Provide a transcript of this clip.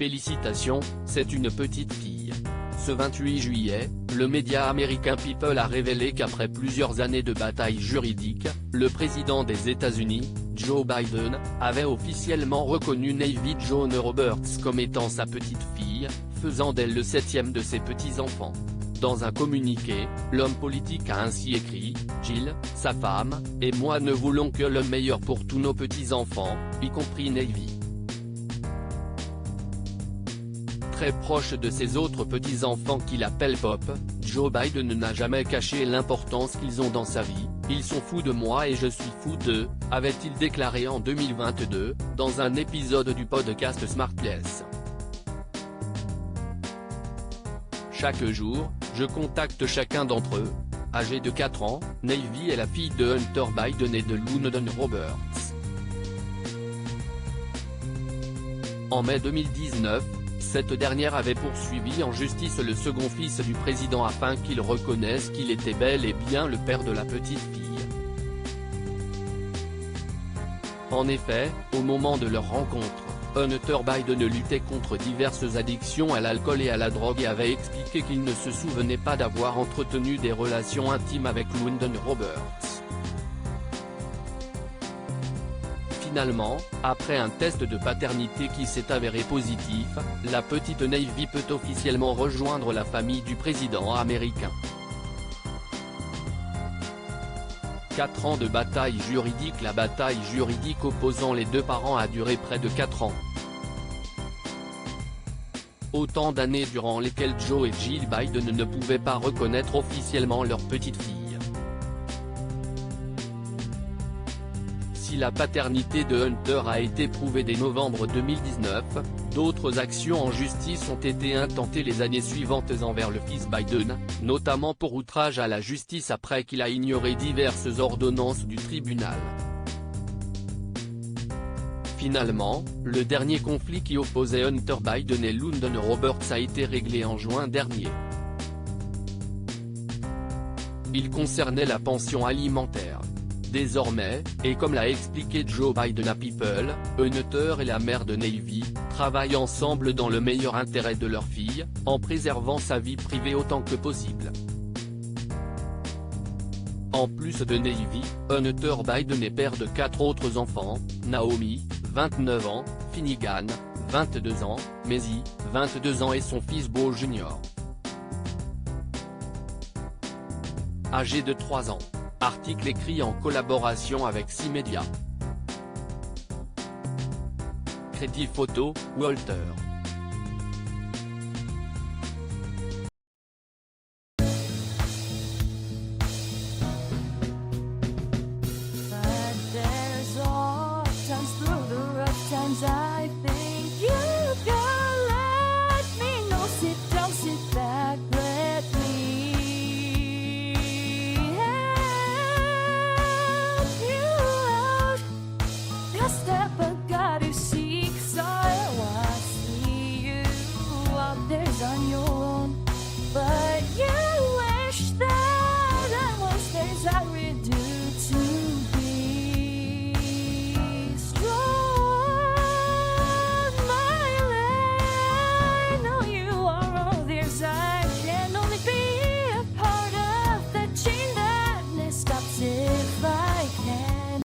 Félicitations, c'est une petite fille. Ce 28 juillet, le média américain People a révélé qu'après plusieurs années de bataille juridique, le président des États-Unis, Joe Biden, avait officiellement reconnu Navy Joan Roberts comme étant sa petite fille, faisant d'elle le 7e de ses petits-enfants. Dans un communiqué, l'homme politique a ainsi écrit « Jill, sa femme, et moi ne voulons que le meilleur pour tous nos petits-enfants, y compris Navy. » Très proche de ses autres petits-enfants qu'il appelle Pop, Joe Biden n'a jamais caché l'importance qu'ils ont dans sa vie. « Ils sont fous de moi et je suis fou d'eux », avait-il déclaré en 2022, dans un épisode du podcast Smartless. Chaque jour, je contacte chacun d'entre eux. Âgée de 4 ans, Navy est la fille de Hunter Biden et de Lyndon Roberts. En mai 2019, cette dernière avait poursuivi en justice le second fils du président afin qu'il reconnaisse qu'il était bel et bien le père de la petite fille. En effet, au moment de leur rencontre, Hunter Biden luttait contre diverses addictions à l'alcool et à la drogue et avait expliqué qu'il ne se souvenait pas d'avoir entretenu des relations intimes avec Lyndon Roberts. Finalement, après un test de paternité qui s'est avéré positif, la petite Navy peut officiellement rejoindre la famille du président américain. 4 ans de bataille juridique. La bataille juridique opposant les deux parents a duré près de 4 ans. Autant d'années durant lesquelles Joe et Jill Biden ne pouvaient pas reconnaître officiellement leur petite fille. Si la paternité de Hunter a été prouvée dès novembre 2019, d'autres actions en justice ont été intentées les années suivantes envers le fils Biden, notamment pour outrage à la justice après qu'il a ignoré diverses ordonnances du tribunal. Finalement, le dernier conflit qui opposait Hunter Biden et Lyndon Roberts a été réglé en juin dernier. Il concernait la pension alimentaire. Désormais, et comme l'a expliqué Joe Biden à People, Hunter et la mère de Navy travaillent ensemble dans le meilleur intérêt de leur fille, en préservant sa vie privée autant que possible. En plus de Navy, Hunter Biden est père de 4 autres enfants, Naomi, 29 ans, Finnegan, 22 ans, Maisie, 22 ans et son fils Beau Jr. âgé de 3 ans. Article écrit en collaboration avec 6 médias. Crédit photo, Walter.